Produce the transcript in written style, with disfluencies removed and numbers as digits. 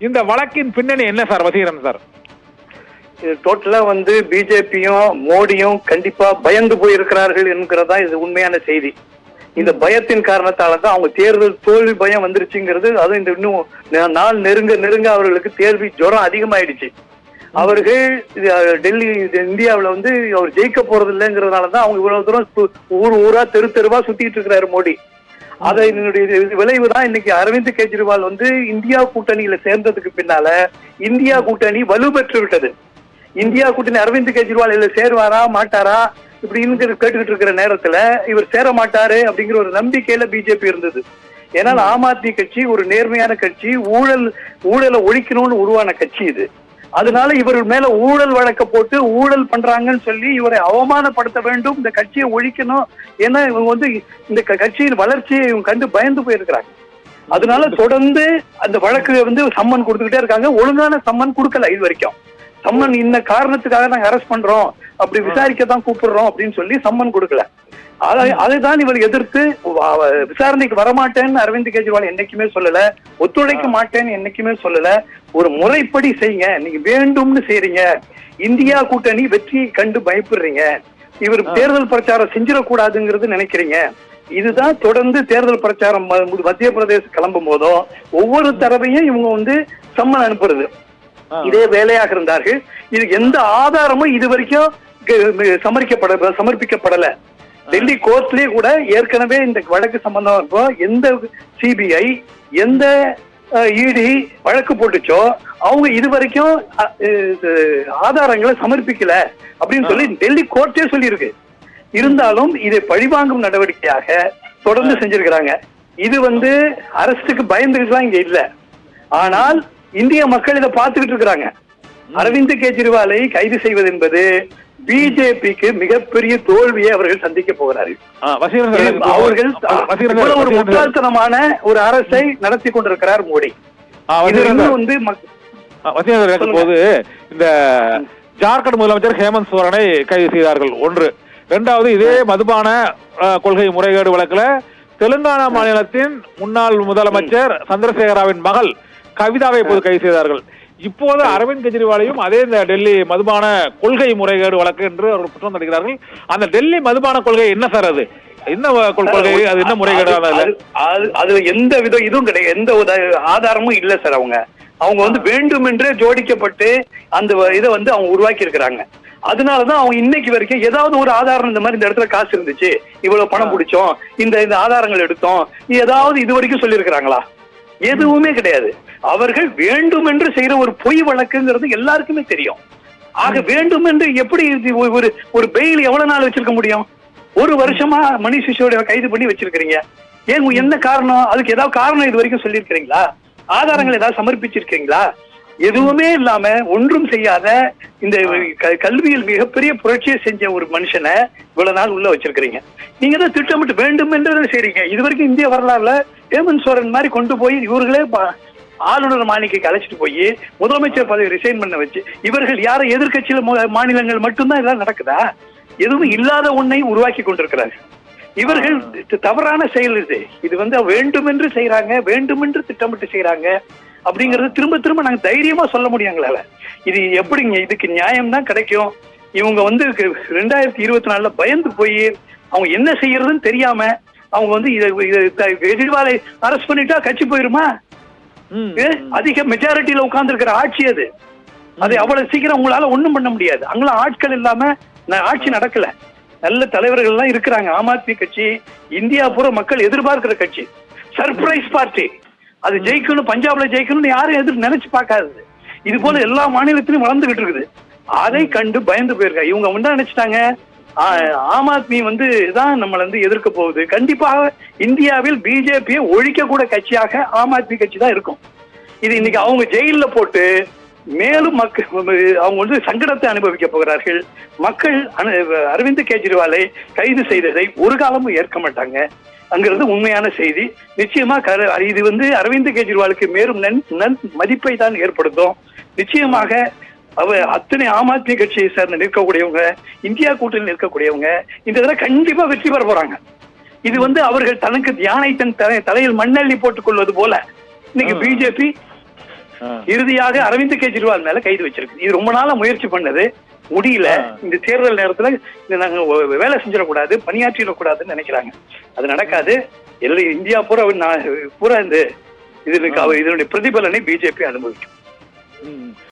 இந்த வழக்கின் பின்னணி என்ன சார் வசீகரன் சார்? இது டோட்டலா பிஜேபியும் மோடியும் கண்டிப்பா பயந்து போயிருக்கிறார்கள் என்கிறதா இது உண்மையான செய்தி. இந்த பயத்தின் காரணத்தால தான் அவங்க தேர்தல் தோல்வி பயம் வந்துருச்சுங்கிறது. அதுவும் இந்த இன்னும் நாள் நெருங்க நெருங்க அவர்களுக்கு தேர்வி ஜுரம் அதிகமாயிடுச்சு. அவர்கள் டெல்லி இந்தியாவில் அவர் ஜெயிக்க போறது இல்லைங்கிறதுனாலதான் அவங்க இவ்வளவு தூரம் ஊர் ஊரா தெரு தெருவா சுத்திட்டு இருக்கிறாரு மோடி. அதனுடைய விளைவு தான் இன்னைக்கு அரவிந்த் கெஜ்ரிவால் இந்தியா கூட்டணியில சேர்ந்ததுக்கு பின்னால இந்தியா கூட்டணி வலுப்பெற்று விட்டது. இந்தியா கூட்டணி அரவிந்த் கெஜ்ரிவால் இதுல சேருவாரா மாட்டாரா இப்படின்னு கேட்டுக்கிட்டு இருக்கிற நேரத்துல இவர் சேர மாட்டாரு அப்படிங்கிற ஒரு நம்பிக்கையில பிஜேபி இருந்தது. ஏன்னா ஆம் ஆத்மி கட்சி ஒரு நேர்மையான கட்சி, ஊழலை ஒழிக்கணும்னு உருவான கட்சி இது. அதனால இவர் மேல ஊழல் வழக்க போட்டு ஊழல் பண்றாங்கன்னு சொல்லி இவரை அவமானப்படுத்த வேண்டும், இந்த கட்சியை ஒழிக்கணும். ஏன்னா இவங்க இந்த கட்சியின் வளர்ச்சியை இவங்க கண்டு பயந்து போயிருக்கிறாங்க. அதனால தொடர்ந்து அந்த வழக்கு சம்மன் கொடுத்துக்கிட்டே இருக்காங்க. ஒழுங்கான சம்மன் கொடுக்கல இது வரைக்கும். சம்மன் இந்த காரணத்துக்காக நாங்க அரெஸ்ட் பண்றோம், அப்படி விசாரிக்கத்தான் கூப்பிடுறோம் அப்படின்னு சொல்லி சம்மன் கொடுக்கல. அதுதான் இவர் எதிர்த்து விசாரணைக்கு வரமாட்டேன்னு அரவிந்த் கெஜ்ரிவால் என்னைக்குமே சொல்லல, ஒத்துழைக்க மாட்டேன்னு என்னைக்குமே சொல்லல. ஒரு முறைப்படி செய்யுங்க, நீங்க வேண்டும்னு செய்றீங்க, இந்தியா கூட்டணி வெற்றியை கண்டு பயப்படுறீங்க, இவர் தேர்தல் பிரச்சாரம் செஞ்சிடக்கூடாதுங்கிறது நினைக்கிறீங்க. இதுதான் தொடர்ந்து தேர்தல் பிரச்சாரம் மத்திய பிரதேசம் கிளம்பும் போதும் ஒவ்வொரு தடவையும் இவங்க சம்மன் அனுப்புறது இதே வேலையாக இருந்தார்கள். இதுக்கு எந்த ஆதாரமும் இது வரைக்கும் சமர்ப்பிக்கப்படல. டெல்லி கோர்ட்லயே கூட ஏற்கனவே இந்த வழக்கு சம்பந்தமா எந்த சிபிஐ எந்த இடி வழக்கு போட்டுச்சோ அவங்க இது வரைக்கும் ஆதாரங்களை சமர்ப்பிக்கல அப்படின்னு சொல்லி டெல்லி கோர்ட்டே சொல்லியிருக்கு. இருந்தாலும் இதை பழிவாங்கும் நடவடிக்கையாக தொடர்ந்து செஞ்சிருக்கிறாங்க. இது அரசுக்கு பயந்துதான் இங்க இல்ல. ஆனால் இந்திய மக்கள் இதை பார்த்துக்கிட்டு இருக்கிறாங்க. அரவிந்த் கெஜ்ரிவாலை கைது செய்வது என்பது பிஜேபிக்கு மிகப்பெரிய தோல்வியை அவர்கள் சந்திக்க போகிறார்கள். அவர்கள் ஒரு முட்டாள்தனமான ஒரு அரசை நடத்தி கொண்டிருக்கிறார் மோடி. போது இந்த ஜார்க்கண்ட் முதலமைச்சர் ஹேமந்த் சோரனை கைது செய்தார்கள் ஒன்று. இரண்டாவது, இதே மதுபான கொள்கை முறைகேடு வழக்குல தெலுங்கானா மாநிலத்தின் முன்னாள் முதலமைச்சர் சந்திரசேகராவின் மகள் கவிதாவை இப்போது கைது செய்தார்கள். இப்போது அரவிந்த் கெஜ்ரிவாலையும் அதே இந்த டெல்லி மதுபான கொள்கை முறைகேடு வழக்கு என்று அவர்கள் குற்றம் தடுக்கிறார்கள். அந்த டெல்லி மதுபான கொள்கை என்ன சார்? அது என்ன கொள்கை? அது என்ன முறைகேடு? அது எந்த விதம் இதுவும் கிடையாது, எந்த ஆதாரமும் இல்ல சார். அவங்க வேண்டுமென்றே ஜோடிக்கப்பட்டு அந்த இதை அவங்க உருவாக்கி இருக்கிறாங்க. அதனாலதான் அவங்க இன்னைக்கு வரைக்கும் ஏதாவது ஒரு ஆதாரம் இந்த மாதிரி இந்த இடத்துல காசு இருந்துச்சு, இவ்வளவு பணம் பிடிச்சோம், இந்த ஆதாரங்கள் எடுத்தோம், ஏதாவது இது வரைக்கும் சொல்லி இருக்கிறாங்களா? எதுவுமே கிடையாது. அவர்கள் வேண்டுமென்று செய்யற ஒரு பொய் வழக்குங்கிறது எல்லாருக்குமே தெரியும். ஆக வேண்டுமென்று எப்படி ஒரு பெயில் எவ்வளவு நாள் வச்சிருக்க முடியும்? ஒரு வருஷமா மணிஷ் சிசோடியா கைது பண்ணி வச்சிருக்கீங்க. ஏன் என்ன காரணம்? அதுக்கு ஏதாவது காரணம் இது வரைக்கும் சொல்லி இருக்கிறீங்களா? ஆதாரங்கள் ஏதாவது சமர்ப்பிச்சிருக்கீங்களா? எதுவுமே இல்லாம ஒன்றும் செய்யாத இந்த கல்வியில் மிகப்பெரிய புரட்சியை செஞ்ச ஒரு மனுஷனை இவ்வளவு நாள் உள்ள வச்சிருக்கிறீங்க. நீங்க தான் திட்டமிட்டு வேண்டும் என்று செய்றீங்க. இது வரைக்கும் இந்திய வரலாறுல ஹேமந்த் சோரன் மாதிரி கொண்டு போய் இவர்களே ஆளுநர் மாளிகைக்கு அழைச்சிட்டு போய் முதலமைச்சர் பதவி ரிசைன் பண்ண வச்சு இவர்கள் யார எதிர்கட்சியில மாநிலங்கள் மட்டும்தான் இதெல்லாம் நடக்குதா? எதுவும் இல்லாத ஒன்னையும் உருவாக்கி கொண்டிருக்கிறார்கள். இவர்கள் தவறான செயல் இது வேண்டுமென்று செய்யறாங்க, வேண்டுமென்று திட்டமிட்டு செய்யறாங்க அப்படிங்கறது திரும்ப திரும்ப நாங்க தைரியமா சொல்ல முடியும் எங்களால. இது எப்படிங்க? இதுக்கு நியாயம் தான் கிடைக்கும். இவங்க 2024 பயந்து போய் அவங்க என்ன செய்யறதுன்னு தெரியாம அவங்க கெஜ்ரிவாலை அரெஸ்ட் பண்ணிட்டா கட்சி போயிருமா? அதிக மெஜாரிட்டியில உட்கார்ந்து இருக்கிற ஆட்சி அது. அதை அவ்வளவு சீக்கிரம் உங்களால ஒண்ணும் பண்ண முடியாது. அங்கெல்லாம் ஆட்கள் இல்லாம ஆட்சி நடக்கல. நல்ல தலைவர்கள் எல்லாம் இருக்கிறாங்க. ஆம் ஆத்மி கட்சி இந்தியா பூரா மக்கள் எதிர்பார்க்கிற கட்சி. Surprise party. அது ஜெயிக்கணும், பஞ்சாப்ல ஜெயிக்கணும்னு யாரும் நினைச்சு பார்க்காது. இது போல எல்லா மாநிலத்திலும் வளர்ந்துகிட்டு இருக்குது. அதை கண்டு பயந்து போயிருக்கா. இவங்க என்ன நினைச்சிட்டாங்க? ஆம் ஆத்மி தான் நம்மள எதிர்க்க போகுது. கண்டிப்பாக இந்தியாவில் பிஜேபியை ஒழிக்க கூட கட்சியாக ஆம் ஆத்மி கட்சி தான் இருக்கும். இது இன்னைக்கு அவங்க ஜெயில போட்டு மேலும் அவங்க சங்கடத்தை அனுபவிக்க போகிறார்கள். மக்கள் அரவிந்த் கெஜ்ரிவாலை கைது செய்ததை ஒரு காலமும் ஏற்க மாட்டாங்க அங்கிறது உண்மையான செய்தி. நிச்சயமா இது அரவிந்த் கெஜ்ரிவாலுக்கு மேலும் மதிப்பை தான் ஏற்படுத்தும். நிச்சயமாக அத்தனை ஆம் ஆத்மி கட்சியை சேர்ந்து நிற்கக்கூடியவங்க, இந்தியா கூட்டணியில் நிற்கக்கூடியவங்க இந்த தடவை கண்டிப்பா வெற்றி பெற போறாங்க. இது அவர்கள் தனக்கு தியானை தன் தலையில் மண்ணள்ளி போட்டுக் கொள்வது போல இன்னைக்கு பிஜேபி இறுதியாக அரவிந்த் கெஜ்ரிவால் மேல கைது வச்சிருக்கு. இது ரொம்ப நாளா முயற்சி பண்ணது, முடியல. இந்த தேர்தல் நேரத்துல நாங்க வேலை செஞ்சிடக்கூடாது, பணியாற்றிடக்கூடாதுன்னு நினைக்கிறாங்க. அது நடக்காது. எல்லாம் இந்தியா பூரா பூரா இந்த இதனுடைய பிரதிபலனை பிஜேபி அனுபவிக்கும்.